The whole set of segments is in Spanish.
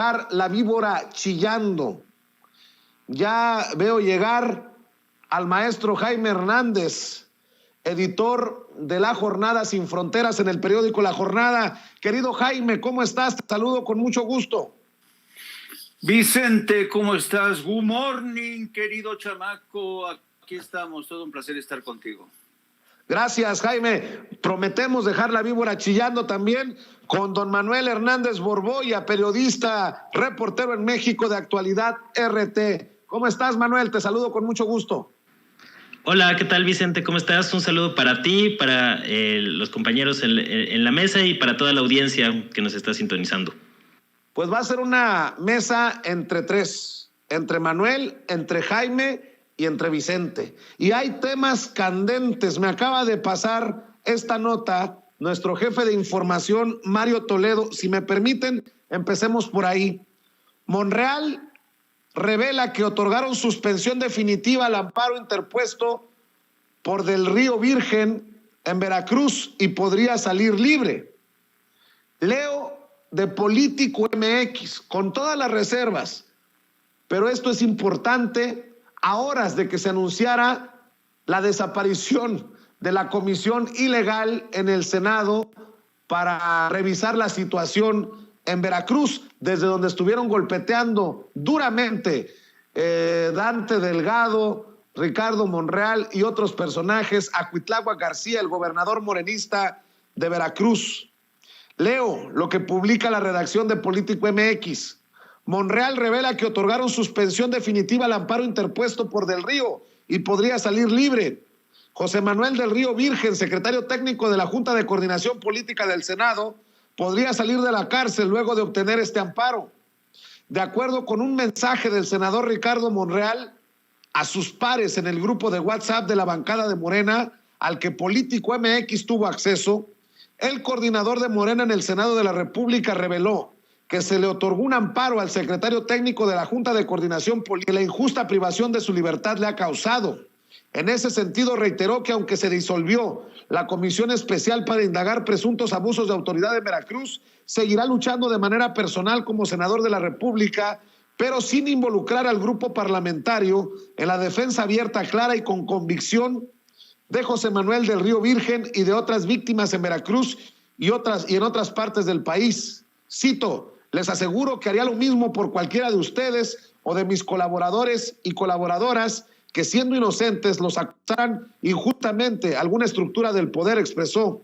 dejar la víbora chillando. Ya veo llegar al maestro Jaime Hernández, editor de La Jornada Sin Fronteras en el periódico La Jornada. Querido Jaime, ¿cómo estás? Te saludo con mucho gusto. Vicente, ¿cómo estás? Good morning, querido chamaco. Aquí estamos, todo un placer estar contigo. Gracias, Jaime. Prometemos dejar la víbora chillando también con don Manuel Hernández Borboya, periodista, reportero en México de Actualidad RT. ¿Cómo estás, Manuel? Te saludo con mucho gusto. Hola, ¿qué tal, Vicente? ¿Cómo estás? Un saludo para ti, para los compañeros en la mesa y para toda la audiencia que nos está sintonizando. Pues va a ser una mesa entre tres, entre Manuel, entre Jaime y entre Vicente. Y hay temas candentes. Me acaba de pasar esta nota nuestro jefe de información, Mario Toledo. Si me permiten, empecemos por ahí. Monreal revela que otorgaron suspensión definitiva al amparo interpuesto por Del Río Virgen en Veracruz y podría salir libre. Leo de Político MX, con todas las reservas, pero esto es importante a horas de que se anunciara la desaparición de la comisión ilegal en el Senado para revisar la situación en Veracruz, desde donde estuvieron golpeteando duramente Dante Delgado, Ricardo Monreal y otros personajes, a Cuitláhuac García, el gobernador morenista de Veracruz. Leo lo que publica la redacción de Político MX. Monreal revela que otorgaron suspensión definitiva al amparo interpuesto por Del Río y podría salir libre. José Manuel Del Río Virgen, secretario técnico de la Junta de Coordinación Política del Senado, podría salir de la cárcel luego de obtener este amparo. De acuerdo con un mensaje del senador Ricardo Monreal a sus pares en el grupo de WhatsApp de la bancada de Morena, al que Político MX tuvo acceso, el coordinador de Morena en el Senado de la República reveló que se le otorgó un amparo al secretario técnico de la Junta de Coordinación Política que la injusta privación de su libertad le ha causado. En ese sentido, reiteró que aunque se disolvió la Comisión Especial para indagar presuntos abusos de autoridad en Veracruz, seguirá luchando de manera personal como senador de la República, pero sin involucrar al grupo parlamentario en la defensa abierta, clara y con convicción de José Manuel Del Río Virgen y de otras víctimas en Veracruz y en otras partes del país. Cito: les aseguro que haría lo mismo por cualquiera de ustedes o de mis colaboradores y colaboradoras que siendo inocentes los acusaran injustamente. Alguna estructura del poder, expresó.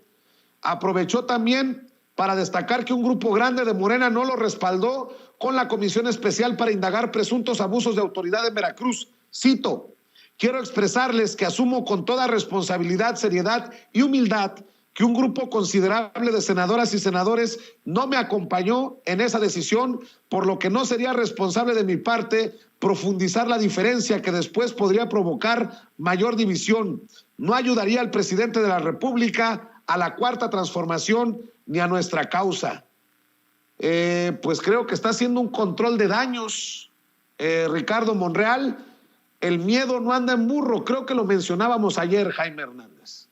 Aprovechó también para destacar que un grupo grande de Morena no lo respaldó con la Comisión Especial para indagar presuntos abusos de autoridad en Veracruz. Cito: quiero expresarles que asumo con toda responsabilidad, seriedad y humildad que un grupo considerable de senadoras y senadores no me acompañó en esa decisión, por lo que no sería responsable de mi parte profundizar la diferencia que después podría provocar mayor división. No ayudaría al presidente de la República, a la Cuarta Transformación ni a nuestra causa. Pues creo que está haciendo un control de daños, Ricardo Monreal. El miedo no anda en burro, creo que lo mencionábamos ayer, Jaime Hernández.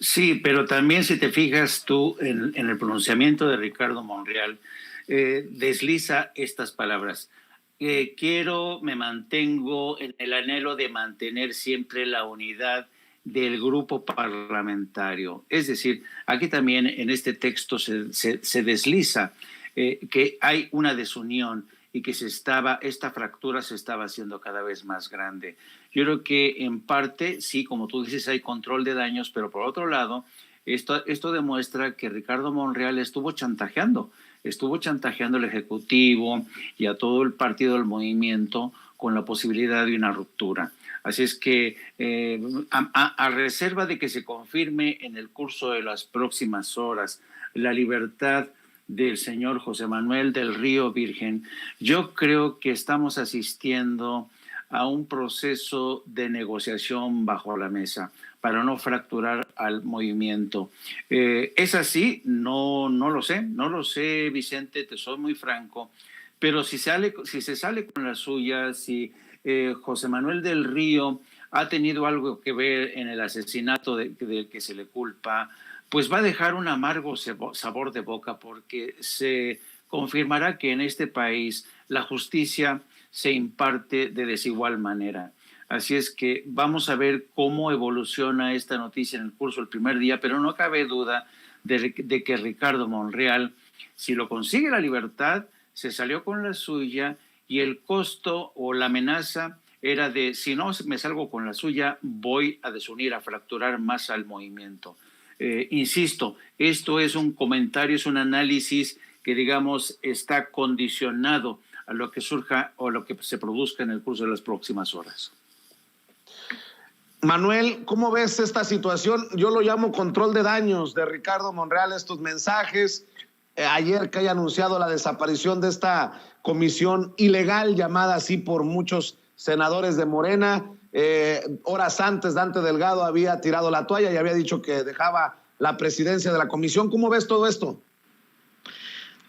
Sí, pero también si te fijas tú en el pronunciamiento de Ricardo Monreal, desliza estas palabras. Me mantengo en el anhelo de mantener siempre la unidad del grupo parlamentario. Es decir, aquí también en este texto se desliza que hay una desunión y que esta fractura se estaba haciendo cada vez más grande. Yo creo que en parte, sí, como tú dices, hay control de daños, pero por otro lado, esto demuestra que Ricardo Monreal estuvo chantajeando al Ejecutivo y a todo el partido del movimiento con la posibilidad de una ruptura. Así es que, a reserva de que se confirme en el curso de las próximas horas la libertad del señor José Manuel Del Río Virgen, yo creo que estamos asistiendo a un proceso de negociación bajo la mesa para no fracturar al movimiento. ¿Es así? No lo sé, Vicente, te soy muy franco, pero si se sale con la suya, si José Manuel Del Río ha tenido algo que ver en el asesinato del que se le culpa, pues va a dejar un amargo sabor de boca, porque confirmará que en este país la justicia se imparte de desigual manera. Así es que vamos a ver cómo evoluciona esta noticia en el curso del primer día, pero no cabe duda de que Ricardo Monreal, si lo consigue la libertad, se salió con la suya, y el costo o la amenaza era de, si no me salgo con la suya, voy a desunir, a fracturar más al movimiento. Insisto, esto es un comentario, es un análisis que, digamos, está condicionado a lo que surja o lo que se produzca en el curso de las próximas horas. Manuel, ¿cómo ves esta situación? Yo lo llamo control de daños de Ricardo Monreal, estos mensajes. Ayer que haya anunciado la desaparición de esta comisión ilegal, llamada así por muchos senadores de Morena. Horas antes, Dante Delgado había tirado la toalla y había dicho que dejaba la presidencia de la comisión. ¿Cómo ves todo esto?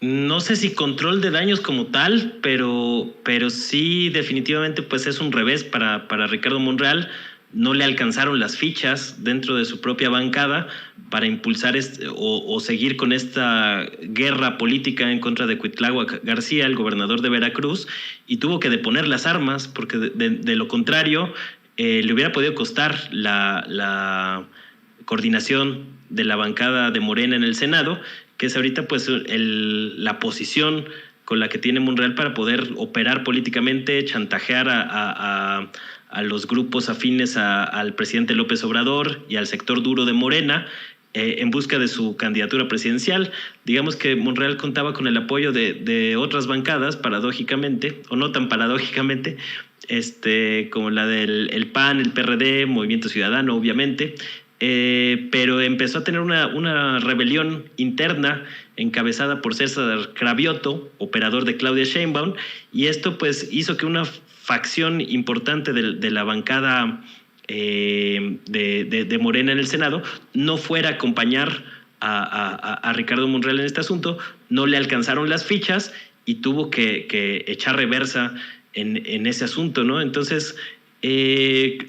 No sé si control de daños como tal, pero sí definitivamente pues es un revés para Ricardo Monreal. No le alcanzaron las fichas dentro de su propia bancada para impulsar o seguir con esta guerra política en contra de Cuitláhuac García, el gobernador de Veracruz, y tuvo que deponer las armas porque de lo contrario le hubiera podido costar la coordinación de la bancada de Morena en el Senado, que es ahorita pues la posición con la que tiene Monreal para poder operar políticamente, chantajear a los grupos afines al presidente López Obrador y al sector duro de Morena en busca de su candidatura presidencial. Digamos que Monreal contaba con el apoyo de otras bancadas, paradójicamente, o no tan paradójicamente, como la del PAN, el PRD, Movimiento Ciudadano, obviamente, pero empezó a tener una rebelión interna encabezada por César Cravioto, operador de Claudia Sheinbaum, y esto pues hizo que una facción importante de la bancada de Morena en el Senado no fuera a acompañar a Ricardo Monreal en este asunto. No le alcanzaron las fichas y tuvo que echar reversa en ese asunto, ¿no? Entonces,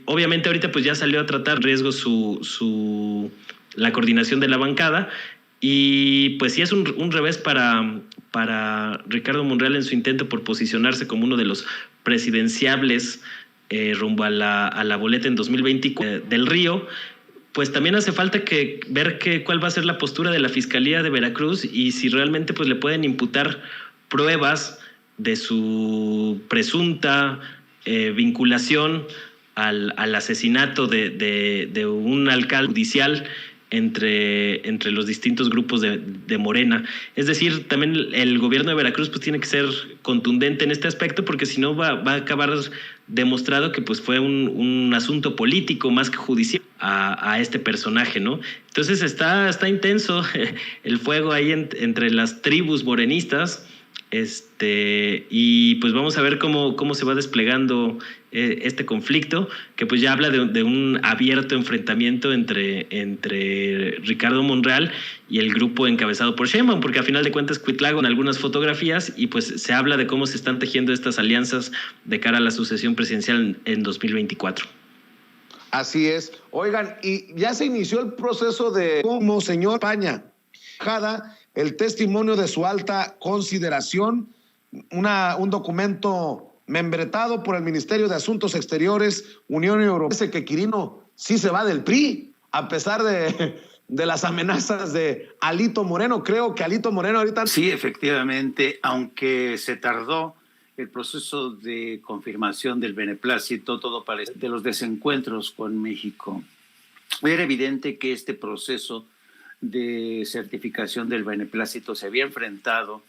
obviamente ahorita pues ya salió a tratar riesgo la coordinación de la bancada, y pues sí es un revés para Ricardo Monreal en su intento por posicionarse como uno de los presidenciables rumbo a la boleta en 2024 del Río. Pues también hace falta ver cuál va a ser la postura de la Fiscalía de Veracruz y si realmente pues le pueden imputar pruebas de su presunta vinculación al asesinato de un alcalde judicial entre los distintos grupos de Morena. Es decir, también el gobierno de Veracruz pues tiene que ser contundente en este aspecto, porque si no va a acabar demostrado que pues fue un asunto político más que judicial a este personaje, ¿no? Entonces está intenso el fuego ahí entre las tribus morenistas, y pues vamos a ver cómo se va desplegando este conflicto, que pues ya habla de un abierto enfrentamiento entre Ricardo Monreal y el grupo encabezado por Sheinbaum, porque a final de cuentas Cuitláhuac en algunas fotografías, y pues se habla de cómo se están tejiendo estas alianzas de cara a la sucesión presidencial en 2024. Así es. Oigan, y ya se inició el proceso de como señor Paña, el testimonio de su alta consideración, un documento membretado por el Ministerio de Asuntos Exteriores, Unión Europea. Dice que Quirino sí se va del PRI, a pesar de las amenazas de Alito Moreno. Creo que Alito Moreno ahorita... Sí, efectivamente, aunque se tardó el proceso de confirmación del beneplácito, todo parece de los desencuentros con México. Era evidente que este proceso de certificación del beneplácito se había enfrentado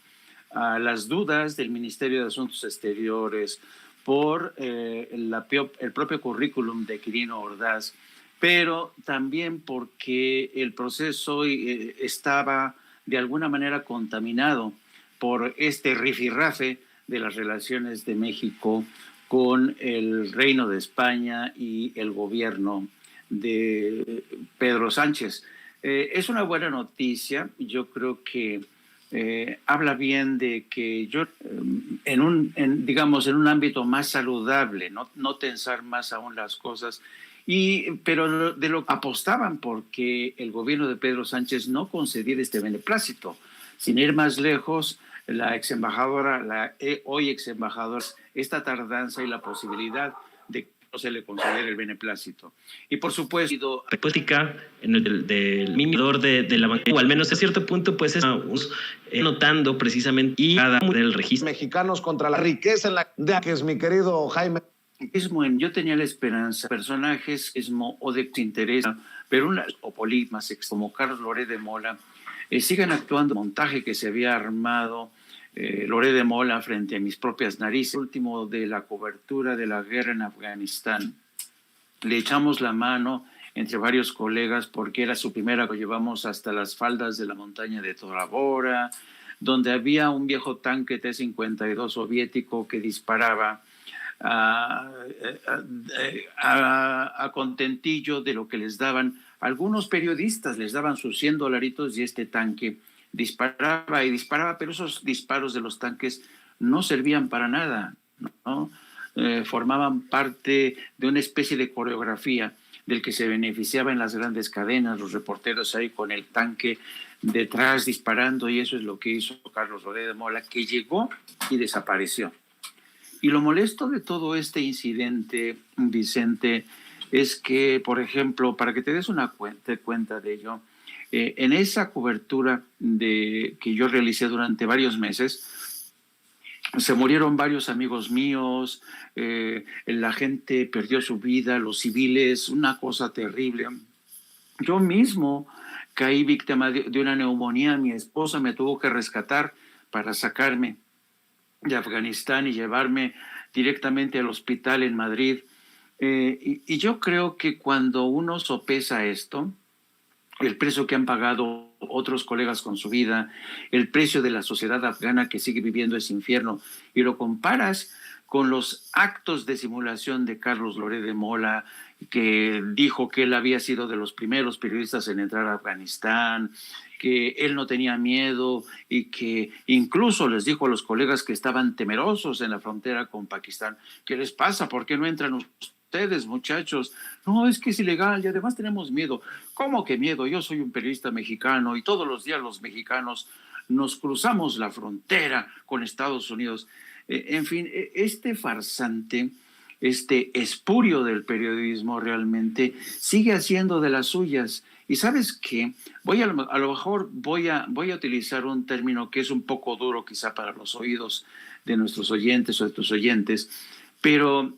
a las dudas del Ministerio de Asuntos Exteriores por el propio currículum de Quirino Ordaz, pero también porque el proceso estaba de alguna manera contaminado por este rifirrafe de las relaciones de México con el Reino de España y el gobierno de Pedro Sánchez. Es una buena noticia. Yo creo que habla bien de que en un ámbito más saludable, no tensar más aún las cosas, pero de lo que apostaban porque el gobierno de Pedro Sánchez no concediera este beneplácito. Sin ir más lejos, la ex embajadora, hoy ex embajadora, esta tardanza y la posibilidad de que no se le considere el beneplácito. Y por supuesto, política en el del mediador de la banca, o al menos a cierto punto, pues estamos notando precisamente y cada del registro. Mexicanos contra la riqueza en la que es mi querido Jaime. Yo tenía la esperanza, personajes o de interés, pero o políticos como Carlos Loret de Mola, sigan actuando el montaje que se había armado Loret de Mola frente a mis propias narices. El último de la cobertura de la guerra en Afganistán. Le echamos la mano entre varios colegas porque era su primera, lo llevamos hasta las faldas de la montaña de Tora Bora, donde había un viejo tanque T-52 soviético que disparaba a contentillo de lo que les daban algunos periodistas, les daban sus $100 y este tanque disparaba y disparaba, pero esos disparos de los tanques no servían para nada, ¿no? Formaban parte de una especie de coreografía del que se beneficiaban en las grandes cadenas, los reporteros ahí con el tanque detrás disparando, y eso es lo que hizo Carlos Loret de Mola, que llegó y desapareció. Y lo molesto de todo este incidente, Vicente, es que, por ejemplo, para que te des una cuenta de ello, en esa cobertura que yo realicé durante varios meses, se murieron varios amigos míos, la gente perdió su vida, los civiles, una cosa terrible. Yo mismo caí víctima de una neumonía, mi esposa me tuvo que rescatar para sacarme de Afganistán y llevarme directamente al hospital en Madrid. Y yo creo que cuando uno sopesa esto, el precio que han pagado otros colegas con su vida, el precio de la sociedad afgana que sigue viviendo ese infierno, y lo comparas con los actos de simulación de Carlos Loret de Mola, que dijo que él había sido de los primeros periodistas en entrar a Afganistán, que él no tenía miedo y que incluso les dijo a los colegas que estaban temerosos en la frontera con Pakistán: ¿qué les pasa? ¿Por qué no entran ustedes, muchachos? No, es que es ilegal y además tenemos miedo. ¿Cómo que miedo? Yo soy un periodista mexicano y todos los días los mexicanos nos cruzamos la frontera con Estados Unidos. En fin, este farsante, este espurio del periodismo realmente sigue haciendo de las suyas. Y ¿sabes qué? A lo mejor voy a utilizar un término que es un poco duro quizá para los oídos de nuestros oyentes o de tus oyentes, pero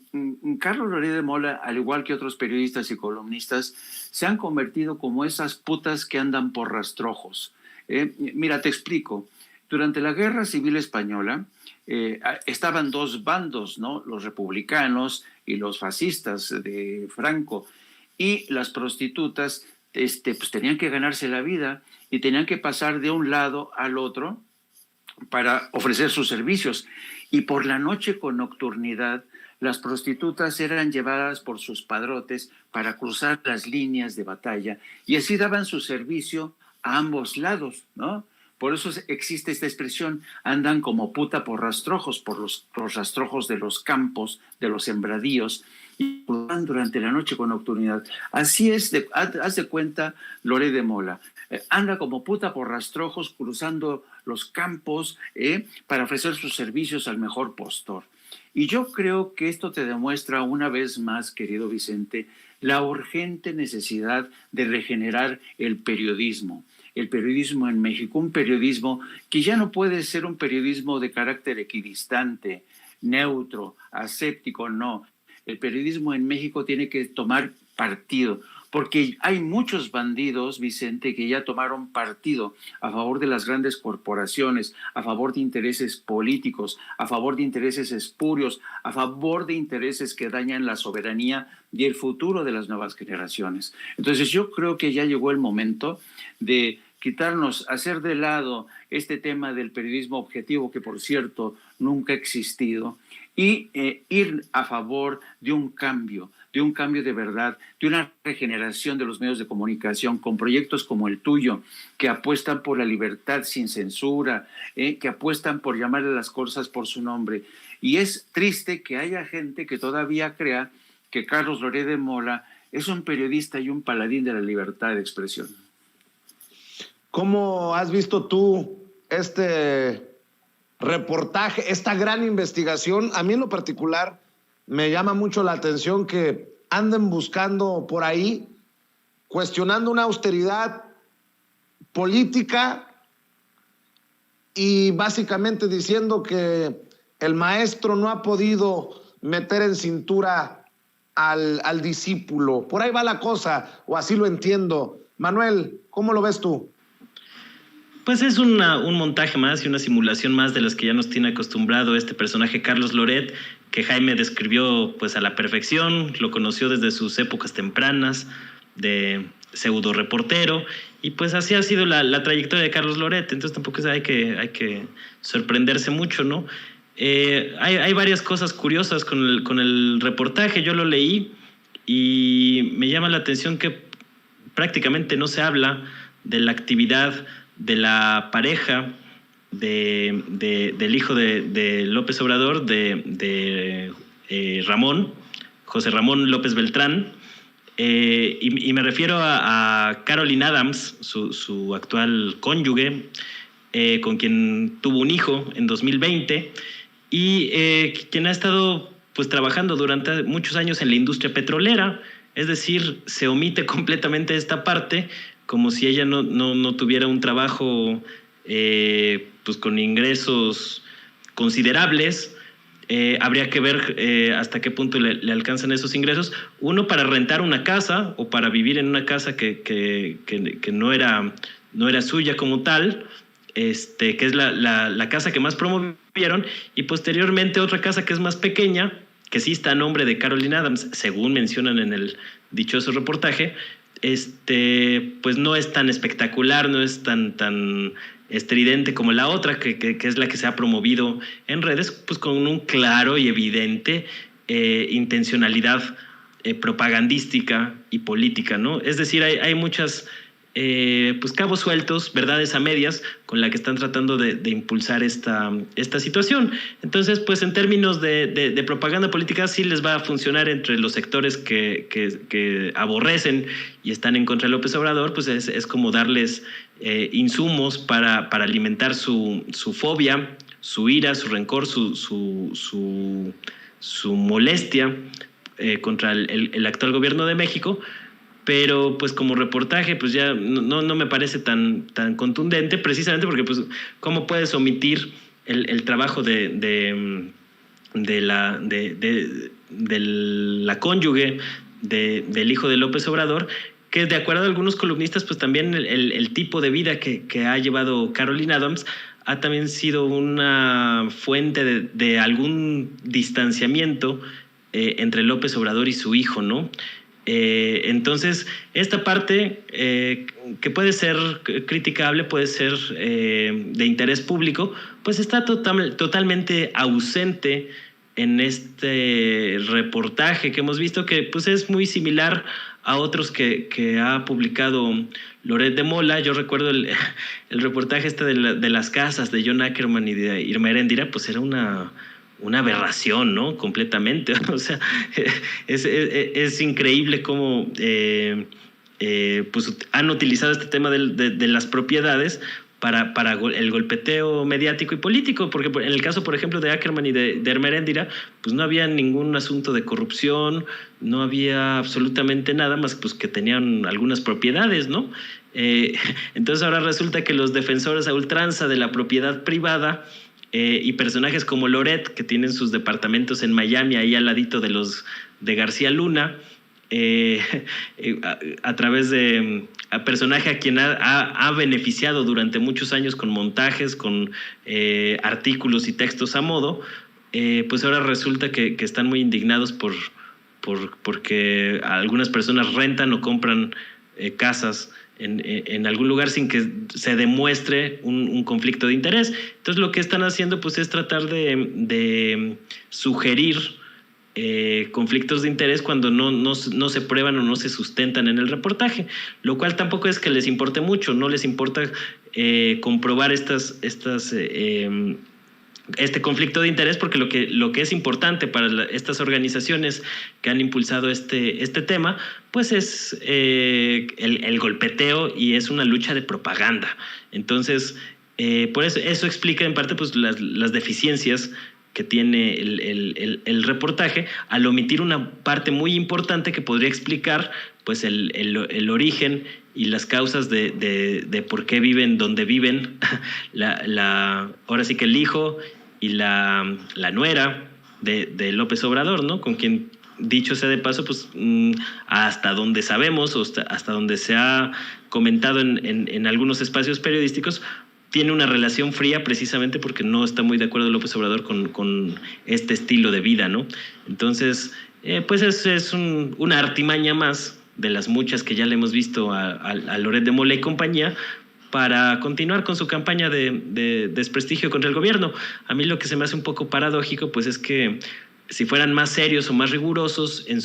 Carlos Loret de Mola, al igual que otros periodistas y columnistas, se han convertido como esas putas que andan por rastrojos. Mira, te explico. Durante la Guerra Civil Española estaban dos bandos, ¿no? Los republicanos y los fascistas de Franco. Y las prostitutas pues tenían que ganarse la vida y tenían que pasar de un lado al otro para ofrecer sus servicios. Y por la noche, con nocturnidad, las prostitutas eran llevadas por sus padrotes para cruzar las líneas de batalla y así daban su servicio a ambos lados, ¿no? Por eso existe esta expresión: andan como puta por rastrojos, por los rastrojos de los campos, de los sembradíos, y durante la noche con nocturnidad. Así es, haz de cuenta Loret de Mola. Anda como puta por rastrojos, cruzando los campos para ofrecer sus servicios al mejor postor. Y yo creo que esto te demuestra una vez más, querido Vicente, la urgente necesidad de regenerar el periodismo en México, un periodismo que ya no puede ser un periodismo de carácter equidistante, neutro, aséptico, no. El periodismo en México tiene que tomar partido, porque hay muchos bandidos, Vicente, que ya tomaron partido a favor de las grandes corporaciones, a favor de intereses políticos, a favor de intereses espurios, a favor de intereses que dañan la soberanía y el futuro de las nuevas generaciones. Entonces yo creo que ya llegó el momento de quitarnos, hacer de lado este tema del periodismo objetivo, que por cierto nunca ha existido, y ir a favor de un cambio de verdad, de una regeneración de los medios de comunicación con proyectos como el tuyo, que apuestan por la libertad sin censura, que apuestan por llamarle las cosas por su nombre. Y es triste que haya gente que todavía crea que Carlos Loret de Mola es un periodista y un paladín de la libertad de expresión. ¿Cómo has visto tú este reportaje, esta gran investigación. A mí en lo particular me llama mucho la atención que anden buscando por ahí, cuestionando una austeridad política y básicamente diciendo que el maestro no ha podido meter en cintura al discípulo. Por ahí va la cosa, o así lo entiendo. Manuel, ¿cómo lo ves tú? Pues es un montaje más y una simulación más de las que ya nos tiene acostumbrado este personaje Carlos Loret, que Jaime describió pues a la perfección, lo conoció desde sus épocas tempranas de pseudo reportero, y pues así ha sido la trayectoria de Carlos Loret. Entonces tampoco hay que sorprenderse mucho, ¿no? Hay varias cosas curiosas con el reportaje. Yo lo leí y me llama la atención que prácticamente no se habla de la actividad de la pareja del hijo de López Obrador, de Ramón, José Ramón López Beltrán, y me refiero a Caroline Adams, su actual cónyuge, con quien tuvo un hijo en 2020, y quien ha estado pues trabajando durante muchos años en la industria petrolera. Es decir, se omite completamente esta parte, como si ella no tuviera un trabajo pues con ingresos considerables. Habría que ver hasta qué punto le alcanzan esos ingresos. Uno, para rentar una casa o para vivir en una casa que no era suya como tal, que es la casa que más promovieron, y posteriormente otra casa que es más pequeña, que sí está a nombre de Caroline Adams, según mencionan en el dichoso reportaje. Pues no es tan espectacular, no es tan estridente como la otra, que es la que se ha promovido en redes, pues con un claro y evidente intencionalidad propagandística y política, ¿no? Es decir, hay muchas pues cabos sueltos, verdades a medias, con la que están tratando de impulsar esta situación. Entonces, pues en términos de propaganda política sí les va a funcionar entre los sectores que aborrecen y están en contra de López Obrador. Pues es como darles insumos para alimentar su fobia, su ira, su rencor, su molestia contra el actual gobierno de México. Pero pues como reportaje pues ya no me parece tan contundente, precisamente porque pues cómo puedes omitir el trabajo de la cónyuge del hijo de López Obrador, que de acuerdo a algunos columnistas pues también el tipo de vida que ha llevado Caroline Adams ha también sido una fuente de algún distanciamiento entre López Obrador y su hijo, ¿no? Entonces, esta parte que puede ser criticable, puede ser de interés público, pues está totalmente ausente en este reportaje que hemos visto, que pues es muy similar a otros que ha publicado Loret de Mola. Yo recuerdo el reportaje de las casas de John Ackerman y de Irma Heréndira, pues era una aberración, ¿no? Completamente. O sea, es increíble cómo pues han utilizado este tema de las propiedades para el golpeteo mediático y político, porque en el caso, por ejemplo, de Ackerman y de Irma Heréndira, pues no había ningún asunto de corrupción, no había absolutamente nada más pues que tenían algunas propiedades, ¿no? Entonces ahora resulta que los defensores a ultranza de la propiedad privada y personajes como Loret, que tienen sus departamentos en Miami, ahí al ladito de los de García Luna, a través de a personaje a quien ha beneficiado durante muchos años con montajes, con artículos y textos a modo, pues ahora resulta que están muy indignados porque algunas personas rentan o compran casas en algún lugar sin que se demuestre un conflicto de interés. Entonces lo que están haciendo pues es tratar de sugerir conflictos de interés cuando no se prueban o no se sustentan en el reportaje, lo cual tampoco es que les importe mucho, no les importa comprobar este conflicto de interés, porque lo que es importante para estas organizaciones que han impulsado este tema, pues es el golpeteo y es una lucha de propaganda. Entonces, Por eso explica en parte pues, las deficiencias que tiene el reportaje, al omitir una parte muy importante que podría explicar pues, el origen y las causas de por qué viven donde viven, ahora sí que el hijo y la nuera de López Obrador, ¿no? Con quien, dicho sea de paso, pues hasta donde sabemos, o hasta donde se ha comentado en algunos espacios periodísticos, tiene una relación fría precisamente porque no está muy de acuerdo López Obrador con este estilo de vida, ¿no? Entonces, pues es una artimaña más de las muchas que ya le hemos visto a Loret de Mola y compañía para continuar con su campaña de desprestigio contra el gobierno. A mí lo que se me hace un poco paradójico, pues es que si fueran más serios o más rigurosos en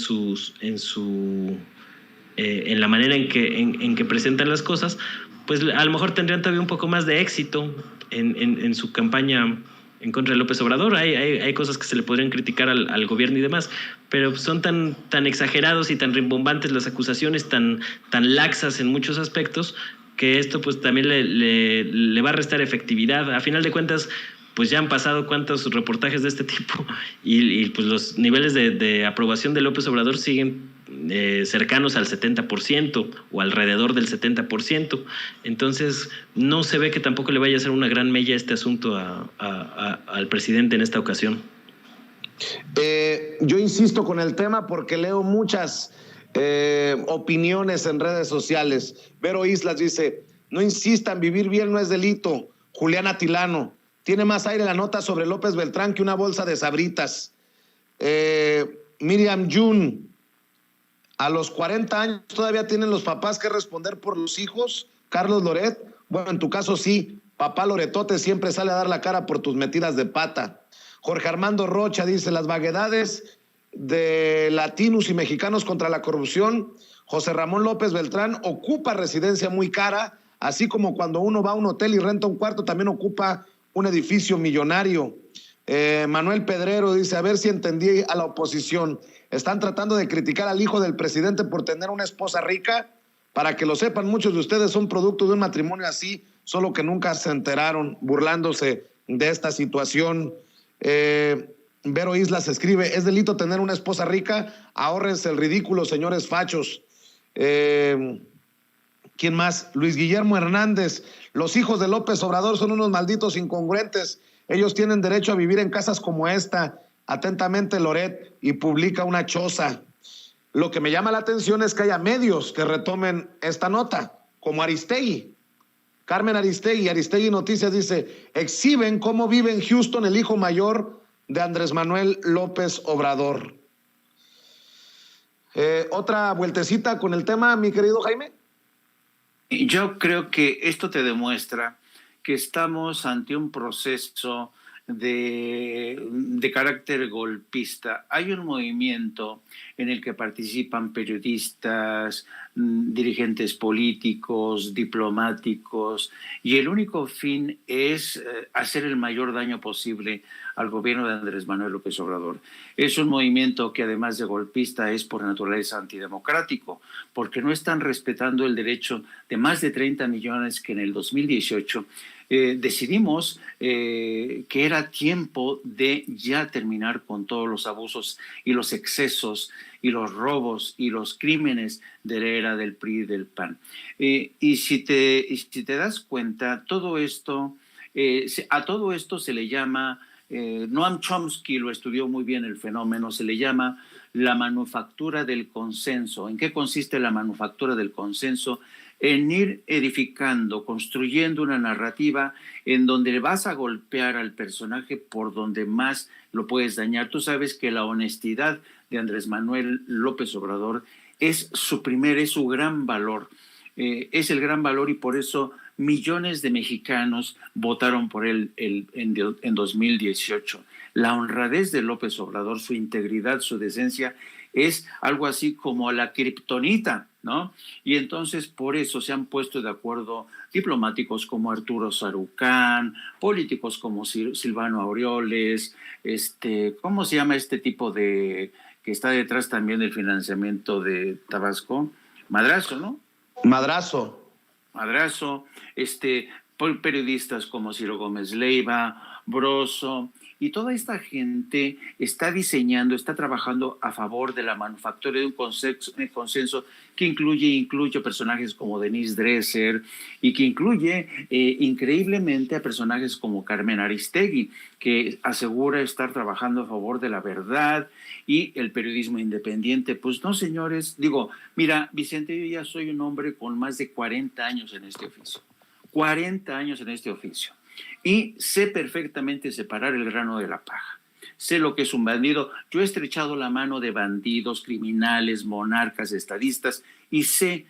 la manera en que presentan las cosas, pues a lo mejor tendrían todavía un poco más de éxito en su campaña en contra de López Obrador. Hay cosas que se le podrían criticar al gobierno y demás, pero son tan exagerados y tan rimbombantes las acusaciones, tan laxas en muchos aspectos, que esto pues también le va a restar efectividad. A final de cuentas, pues ya han pasado cuántos reportajes de este tipo y pues los niveles de aprobación de López Obrador siguen cercanos al 70% o alrededor del 70%. Entonces no se ve que tampoco le vaya a hacer una gran mella este asunto al presidente en esta ocasión. Yo insisto con el tema porque leo muchas opiniones en redes sociales. Vero Islas dice: no insistan, vivir bien no es delito. Julián Atilano: tiene más aire la nota sobre López Beltrán que una bolsa de Sabritas. Miriam Jun: a los 40 años todavía tienen los papás que responder por los hijos. Carlos Loret: bueno, en tu caso sí, papá Loretote siempre sale a dar la cara por tus metidas de pata. Jorge Armando Rocha dice: las vaguedades de latinos y mexicanos contra la corrupción. José Ramón López Beltrán ocupa residencia muy cara, así como cuando uno va a un hotel y renta un cuarto, también ocupa un edificio millonario. Manuel Pedrero dice: a ver si entendí a la oposición. Están tratando de criticar al hijo del presidente por tener una esposa rica. Para que lo sepan, muchos de ustedes son producto de un matrimonio así, solo que nunca se enteraron, burlándose de esta situación. Vero Islas escribe: es delito tener una esposa rica, ahórrense el ridículo, señores fachos. ¿Quién más? Luis Guillermo Hernández: los hijos de López Obrador son unos malditos incongruentes, ellos tienen derecho a vivir en casas como esta. Atentamente, Loret, y publica una choza. Lo que me llama la atención es que haya medios que retomen esta nota, como Aristegui. Carmen Aristegui Noticias dice: exhiben cómo vive en Houston el hijo mayor de Andrés Manuel López Obrador. Otra vueltecita con el tema, mi querido Jaime. Yo creo que esto te demuestra que estamos ante un proceso de carácter golpista. Hay un movimiento en el que participan periodistas, dirigentes políticos, diplomáticos, y el único fin es hacer el mayor daño posible al gobierno de Andrés Manuel López Obrador. Es un movimiento que, además de golpista, es por naturaleza antidemocrático, porque no están respetando el derecho de más de 30 millones que en el 2018 decidimos que era tiempo de ya terminar con todos los abusos y los excesos y los robos y los crímenes de la era del PRI y del PAN. Y si te das cuenta, todo esto, a todo esto se le llama, Noam Chomsky lo estudió muy bien el fenómeno, se le llama la manufactura del consenso. ¿En qué consiste la manufactura del consenso? En ir edificando, construyendo una narrativa en donde vas a golpear al personaje por donde más lo puedes dañar. Tú sabes que la honestidad de Andrés Manuel López Obrador es su gran valor. Es el gran valor, y por eso millones de mexicanos votaron por él en 2018. La honradez de López Obrador, su integridad, su decencia, es algo así como la kriptonita, ¿no? Y entonces por eso se han puesto de acuerdo diplomáticos como Arturo Sarucán, políticos como Silvano Aureoles, ¿cómo se llama este tipo que está detrás también del financiamiento de Tabasco? Madrazo, ¿no? Madrazo. por periodistas como Ciro Gómez Leiva, Broso, y toda esta gente está diseñando, está trabajando a favor de la manufactura de un consenso que incluye personajes como Denise Dresser y que incluye increíblemente a personajes como Carmen Aristegui, que asegura estar trabajando a favor de la verdad y el periodismo independiente. Pues no, señores, digo, mira, Vicente, yo ya soy un hombre con más de 40 años en este oficio. 40 años en este oficio. Y sé perfectamente separar el grano de la paja. Sé lo que es un bandido. Yo he estrechado la mano de bandidos, criminales, monarcas, estadistas, y sé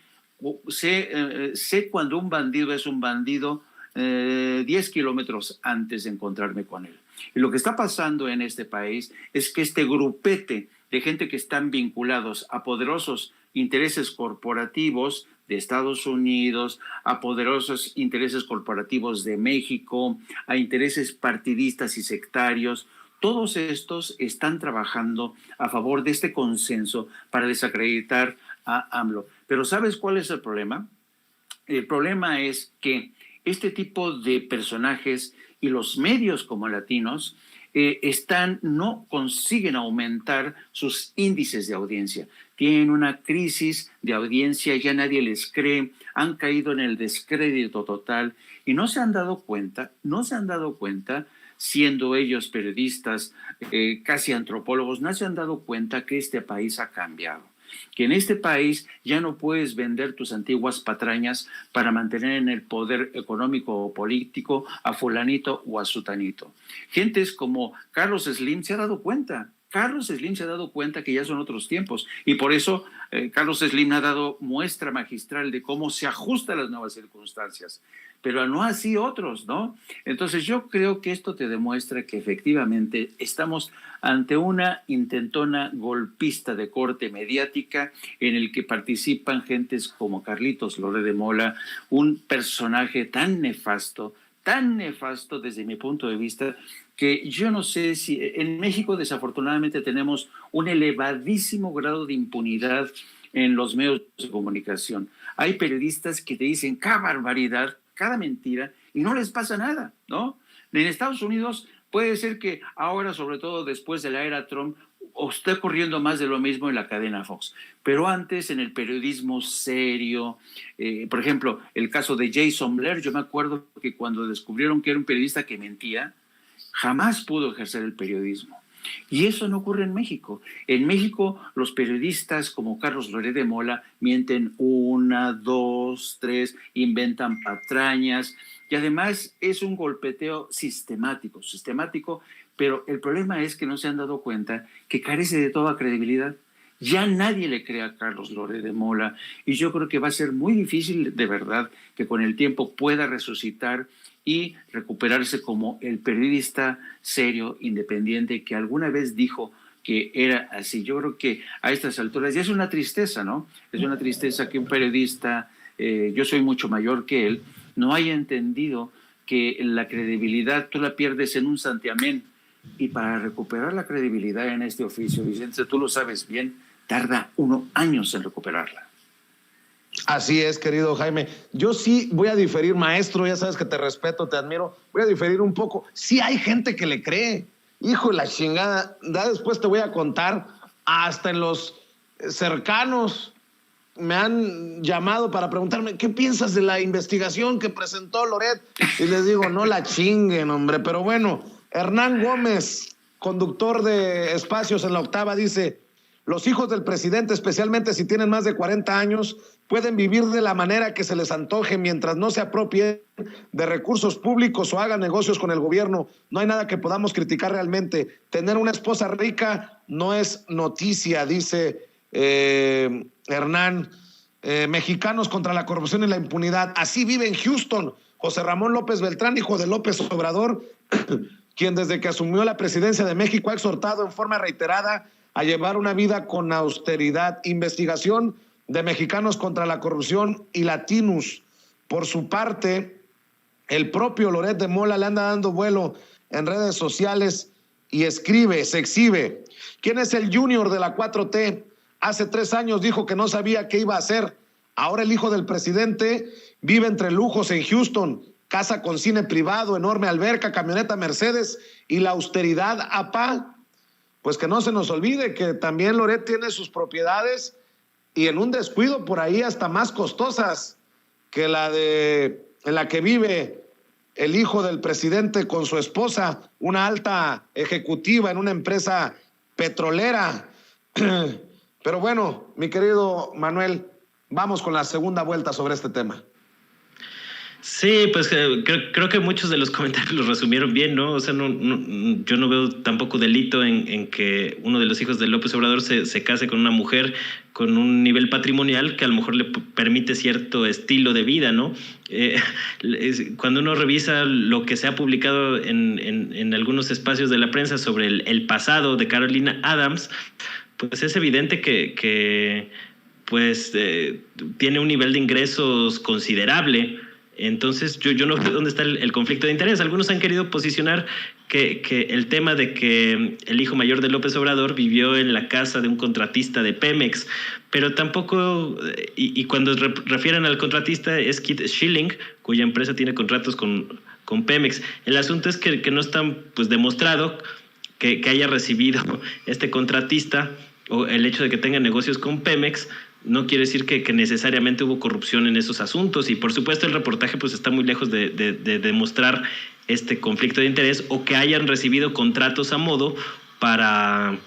cuando un bandido es un bandido 10 kilómetros antes de encontrarme con él. Y lo que está pasando en este país es que este grupete de gente que están vinculados a poderosos intereses corporativos de Estados Unidos, a poderosos intereses corporativos de México, a intereses partidistas y sectarios, todos estos están trabajando a favor de este consenso para desacreditar a AMLO. Pero ¿sabes cuál es el problema? El problema es que este tipo de personajes y los medios como latinos no consiguen aumentar sus índices de audiencia. Tienen una crisis de audiencia, ya nadie les cree, han caído en el descrédito total y no se han dado cuenta, siendo ellos periodistas, casi antropólogos, no se han dado cuenta que este país ha cambiado. Que en este país ya no puedes vender tus antiguas patrañas para mantener en el poder económico o político a fulanito o a sutanito. Gentes como Carlos Slim se ha dado cuenta. Carlos Slim se ha dado cuenta que ya son otros tiempos y por eso Carlos Slim ha dado muestra magistral de cómo se ajusta a las nuevas circunstancias, pero no así otros, ¿no? Entonces yo creo que esto te demuestra que efectivamente estamos ante una intentona golpista de corte mediática en el que participan gentes como Carlitos Loret de Mola, un personaje tan nefasto desde mi punto de vista, que yo no sé si en México desafortunadamente tenemos un elevadísimo grado de impunidad en los medios de comunicación. Hay periodistas que te dicen cada barbaridad, cada mentira, y no les pasa nada, ¿no? En Estados Unidos puede ser que ahora, sobre todo después de la era Trump, esté ocurriendo más de lo mismo en la cadena Fox. Pero antes, en el periodismo serio, por ejemplo, el caso de Jason Blair, yo me acuerdo que cuando descubrieron que era un periodista que mentía, jamás pudo ejercer el periodismo. Y eso no ocurre en México. En México, los periodistas como Carlos Loret de Mola mienten 1, 2, 3, inventan patrañas y además es un golpeteo sistemático, pero el problema es que no se han dado cuenta que carece de toda credibilidad. Ya nadie le cree a Carlos Loret de Mola y yo creo que va a ser muy difícil de verdad que con el tiempo pueda resucitar y recuperarse como el periodista serio, independiente, que alguna vez dijo que era así. Yo creo que a estas alturas ya es una tristeza, ¿no? Es una tristeza que un periodista, yo soy mucho mayor que él, no haya entendido que la credibilidad tú la pierdes en un santiamén. Y para recuperar la credibilidad en este oficio, Vicente, tú lo sabes bien, tarda 1 año en recuperarla. Así es, querido Jaime. Yo sí voy a diferir, maestro, ya sabes que te respeto, te admiro. Voy a diferir un poco. Sí hay gente que le cree. Hijo de la chingada. Ya después te voy a contar. Hasta en los cercanos me han llamado para preguntarme ¿qué piensas de la investigación que presentó Loret? Y les digo, no la chinguen, hombre. Pero bueno, Hernán Gómez, conductor de Espacios en la Octava, dice: los hijos del presidente, especialmente si tienen más de 40 años, pueden vivir de la manera que se les antoje mientras no se apropien de recursos públicos o hagan negocios con el gobierno. No hay nada que podamos criticar realmente. Tener una esposa rica no es noticia, dice Hernán. Mexicanos contra la corrupción y la impunidad. Así vive en Houston José Ramón López Beltrán, hijo de López Obrador, quien desde que asumió la presidencia de México ha exhortado en forma reiterada a llevar una vida con austeridad. Investigación de Mexicanos contra la corrupción y Latinus. Por su parte, el propio Loret de Mola le anda dando vuelo en redes sociales y se exhibe. ¿Quién es el junior de la 4T? Hace 3 años dijo que no sabía qué iba a hacer. Ahora el hijo del presidente vive entre lujos en Houston casa con cine privado, enorme alberca, camioneta Mercedes y la austeridad APA. Pues que no se nos olvide que también Loret tiene sus propiedades y en un descuido por ahí hasta más costosas que en la que vive el hijo del presidente con su esposa, una alta ejecutiva en una empresa petrolera. Pero bueno, mi querido Manuel, vamos con la segunda vuelta sobre este tema. Sí, pues creo que muchos de los comentarios los resumieron bien, ¿no? O sea, yo no veo tampoco delito en que uno de los hijos de López Obrador se case con una mujer con un nivel patrimonial que a lo mejor le permite cierto estilo de vida, ¿no? Cuando uno revisa lo que se ha publicado en algunos espacios de la prensa sobre el pasado de Carolina Adams, pues es evidente que tiene un nivel de ingresos considerable. Entonces yo no veo dónde está el conflicto de interés. Algunos han querido posicionar que el tema de que el hijo mayor de López Obrador vivió en la casa de un contratista de Pemex, pero tampoco, y cuando refieren al contratista es Keith Schilling, cuya empresa tiene contratos con Pemex. El asunto es que no está pues demostrado que haya recibido este contratista, o el hecho de que tenga negocios con Pemex no quiere decir que necesariamente hubo corrupción en esos asuntos. Y por supuesto el reportaje pues está muy lejos de demostrar este conflicto de interés o que hayan recibido contratos a modo para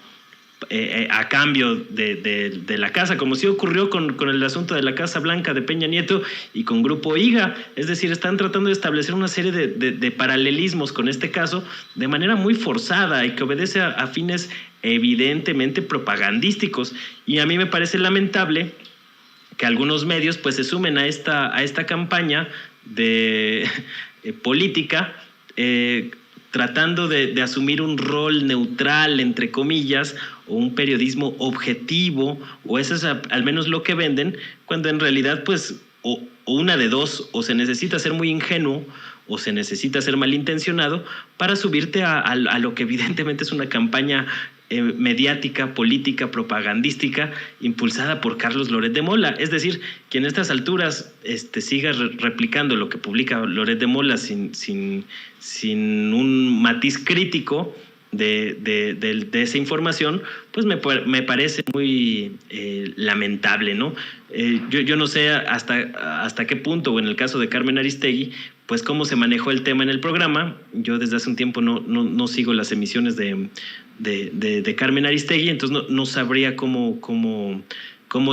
a cambio de la casa, como sí ocurrió con el asunto de la Casa Blanca de Peña Nieto y con Grupo IGA. Es decir, están tratando de establecer una serie de paralelismos con este caso de manera muy forzada y que obedece a fines evidentemente propagandísticos. Y a mí me parece lamentable que algunos medios pues se sumen a esta campaña de política, tratando de asumir un rol neutral, entre comillas, o un periodismo objetivo, o eso es al menos lo que venden, cuando en realidad pues o una de dos, o se necesita ser muy ingenuo o se necesita ser malintencionado para subirte a lo que evidentemente es una campaña mediática, política, propagandística, impulsada por Carlos Loret de Mola. Es decir, que en estas alturas siga replicando lo que publica Loret de Mola sin un matiz crítico de esa información, pues me parece muy lamentable, ¿no? Yo no sé hasta qué punto, o en el caso de Carmen Aristegui, pues cómo se manejó el tema en el programa. Yo desde hace un tiempo no sigo las emisiones de Carmen Aristegui, entonces no sabría cómo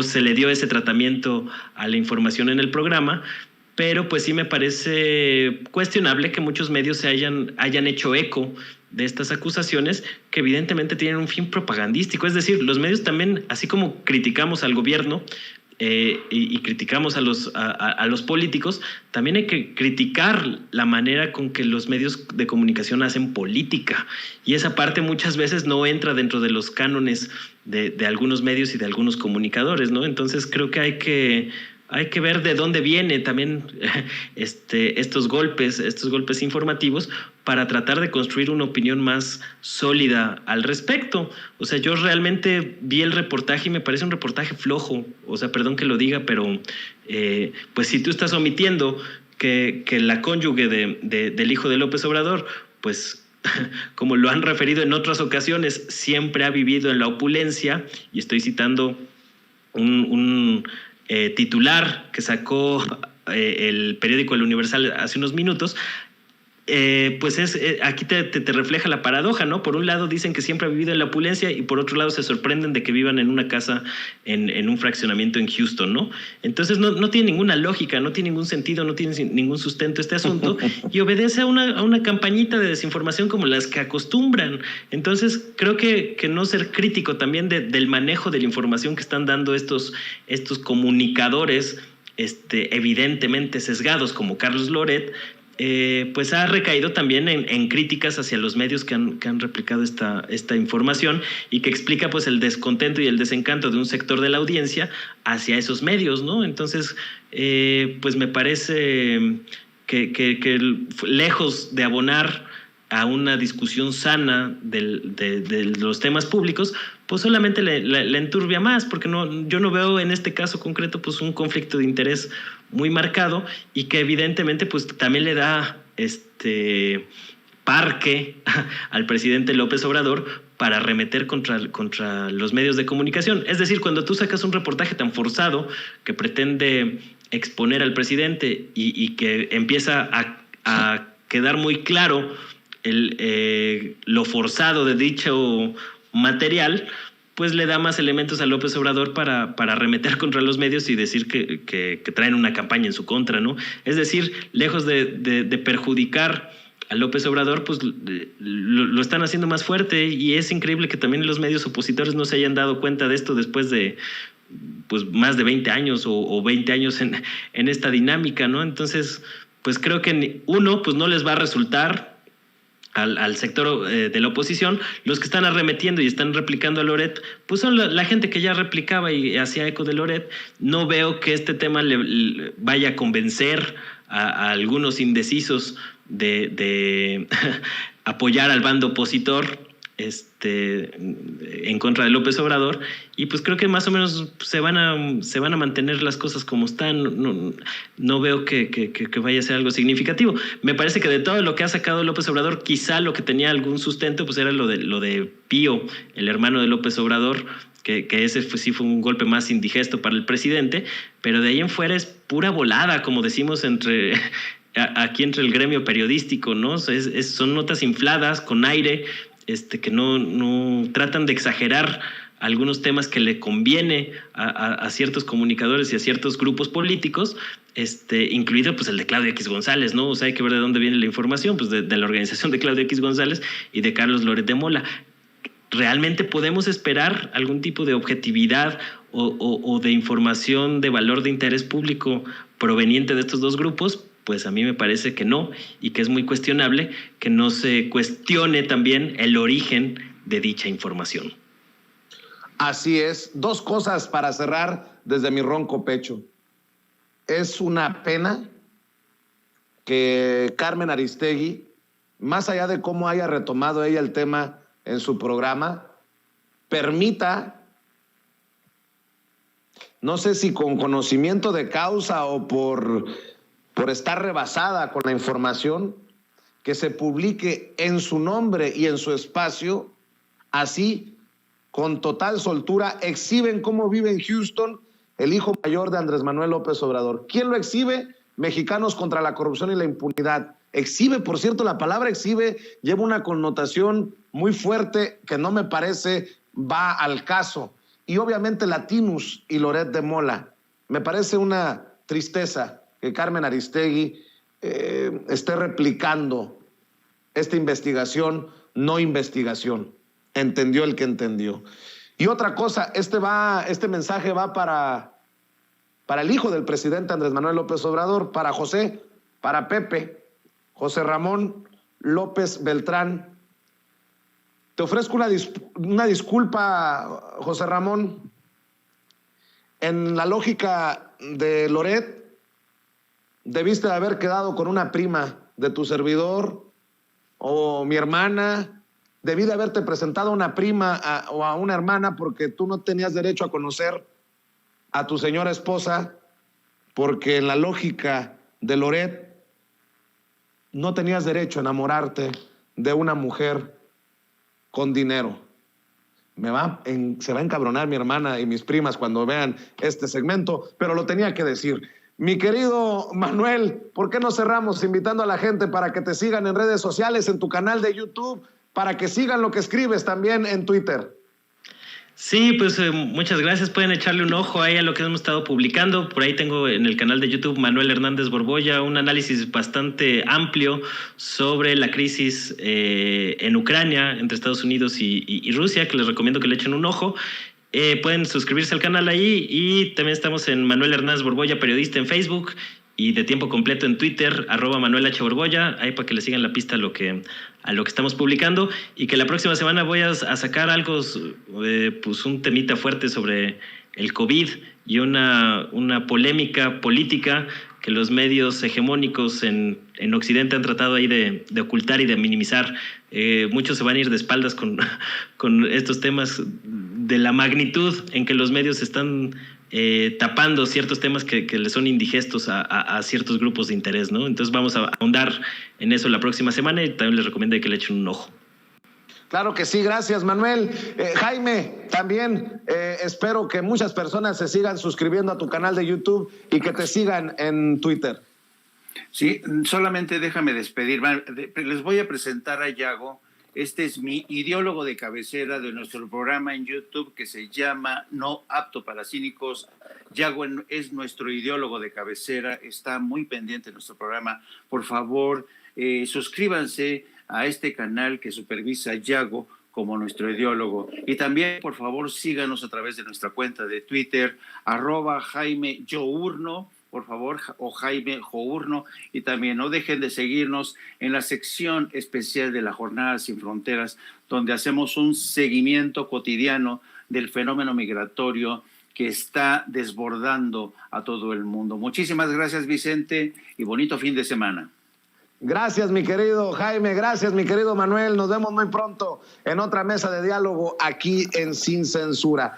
se le dio ese tratamiento a la información en el programa, pero pues sí me parece cuestionable que muchos medios se hayan hecho eco de estas acusaciones que evidentemente tienen un fin propagandístico. Es decir, los medios también, así como criticamos al gobierno y criticamos a los políticos, también hay que criticar la manera con que los medios de comunicación hacen política, y esa parte muchas veces no entra dentro de los cánones de algunos medios y de algunos comunicadores, ¿no? Entonces creo que hay que ver de dónde vienen también estos golpes informativos para tratar de construir una opinión más sólida al respecto. O sea, yo realmente vi el reportaje y me parece un reportaje flojo. O sea, perdón que lo diga, pero pues si tú estás omitiendo que la cónyuge del hijo de López Obrador, pues como lo han referido en otras ocasiones, siempre ha vivido en la opulencia, y estoy citando un titular que sacó el periódico El Universal hace unos minutos, pues aquí te refleja la paradoja, ¿no? Por un lado dicen que siempre ha vivido en la opulencia y por otro lado se sorprenden de que vivan en una casa en un fraccionamiento en Houston, ¿no? Entonces no tiene ninguna lógica, no tiene ningún sentido, no tiene ningún sustento este asunto y obedece a una campañita de desinformación como las que acostumbran. Entonces creo que no ser crítico también del manejo de la información que están dando estos comunicadores evidentemente sesgados como Carlos Loret, pues ha recaído también en críticas hacia los medios que han replicado esta información y que explica pues el descontento y el desencanto de un sector de la audiencia hacia esos medios, ¿no? Entonces, pues me parece que lejos de abonar a una discusión sana de los temas públicos, pues solamente le enturbia más, porque yo no veo en este caso concreto pues un conflicto de interés muy marcado y que evidentemente pues también le da parque al presidente López Obrador para arremeter contra los medios de comunicación. Es decir, cuando tú sacas un reportaje tan forzado que pretende exponer al presidente y que empieza a quedar muy claro lo forzado de dicho material, pues le da más elementos a López Obrador para arremeter contra los medios y decir que traen una campaña en su contra, ¿no? Es decir, lejos de perjudicar a López Obrador, pues lo están haciendo más fuerte, y es increíble que también los medios opositores no se hayan dado cuenta de esto después de pues más de 20 años o 20 años en esta dinámica, ¿no? Entonces, pues creo que pues no les va a resultar al sector de la oposición. Los que están arremetiendo y están replicando a Loret, pues son la gente que ya replicaba y hacía eco de Loret. No veo que este tema le vaya a convencer a algunos indecisos de apoyar al bando opositor en contra de López Obrador, y pues creo que más o menos se van a mantener las cosas como están. No veo que vaya a ser algo significativo. Me parece que de todo lo que ha sacado López Obrador, quizá lo que tenía algún sustento pues era lo de Pío, el hermano de López Obrador, que ese sí fue un golpe más indigesto para el presidente, pero de ahí en fuera es pura volada, como decimos aquí entre el gremio periodístico, ¿no? Son notas infladas, con aire, que no tratan de exagerar algunos temas que le conviene a ciertos comunicadores y a ciertos grupos políticos, incluido pues el de Claudio X González, ¿no? O sea, hay que ver de dónde viene la información, pues de la organización de Claudio X González y de Carlos Loret de Mola. ¿Realmente podemos esperar algún tipo de objetividad o de información de valor de interés público proveniente de estos dos grupos? Pues a mí me parece que no, y que es muy cuestionable que no se cuestione también el origen de dicha información. Así es. Dos cosas para cerrar desde mi ronco pecho. Es una pena que Carmen Aristegui, más allá de cómo haya retomado ella el tema en su programa, permita, no sé si con conocimiento de causa o por estar rebasada con la información, que se publique en su nombre y en su espacio, así, con total soltura, exhiben cómo vive en Houston el hijo mayor de Andrés Manuel López Obrador. ¿Quién lo exhibe? Mexicanos contra la corrupción y la impunidad. Exhibe, por cierto, la palabra exhibe lleva una connotación muy fuerte que no me parece va al caso. Y obviamente Latinus y Loret de Mola. Me parece una tristeza que Carmen Aristegui esté replicando esta investigación, no investigación. Entendió el que entendió. Y otra cosa, este mensaje va para el hijo del presidente Andrés Manuel López Obrador, para José, para Pepe, José Ramón López Beltrán. Te ofrezco una disculpa, José Ramón. En la lógica de Loret, debiste de haber quedado con una prima de tu servidor o mi hermana. Debí de haberte presentado a una prima o a una hermana, porque tú no tenías derecho a conocer a tu señora esposa, porque en la lógica de Loret no tenías derecho a enamorarte de una mujer con dinero. Se va a encabronar mi hermana y mis primas cuando vean este segmento, pero lo tenía que decir. Mi querido Manuel, ¿por qué no cerramos invitando a la gente para que te sigan en redes sociales, en tu canal de YouTube, para que sigan lo que escribes también en Twitter? Sí, pues muchas gracias. Pueden echarle un ojo ahí a lo que hemos estado publicando. Por ahí tengo en el canal de YouTube Manuel Hernández Borbolla un análisis bastante amplio sobre la crisis en Ucrania, entre Estados Unidos y Rusia, que les recomiendo que le echen un ojo. Pueden suscribirse al canal ahí, y también estamos en Manuel Hernández Borbolla, periodista, en Facebook, y de tiempo completo en Twitter, @ManuelH. Ahí para que le sigan la pista a lo que estamos publicando, y que la próxima semana voy a sacar algo, pues un temita fuerte sobre el COVID y una polémica política que los medios hegemónicos en Occidente han tratado ahí de ocultar y de minimizar. Muchos se van a ir de espaldas con estos temas de la magnitud en que los medios están tapando ciertos temas que le son indigestos a ciertos grupos de interés, ¿no? Entonces vamos a ahondar en eso la próxima semana y también les recomiendo que le echen un ojo. Claro que sí, gracias Manuel. Jaime, también espero que muchas personas se sigan suscribiendo a tu canal de YouTube y que te sigan en Twitter. Sí, solamente déjame despedir. Les voy a presentar a Yago. Este es mi ideólogo de cabecera de nuestro programa en YouTube que se llama No Apto para Cínicos. Yago es nuestro ideólogo de cabecera, está muy pendiente de nuestro programa. Por favor, suscríbanse a este canal que supervisa Yago como nuestro ideólogo. Y también, por favor, síganos a través de nuestra cuenta de Twitter, @Jaime Journo, por favor, o Jaime Journo, y también no dejen de seguirnos en la sección especial de la Jornada Sin Fronteras, donde hacemos un seguimiento cotidiano del fenómeno migratorio que está desbordando a todo el mundo. Muchísimas gracias, Vicente, y bonito fin de semana. Gracias, mi querido Jaime, gracias, mi querido Manuel. Nos vemos muy pronto en otra mesa de diálogo aquí en Sin Censura.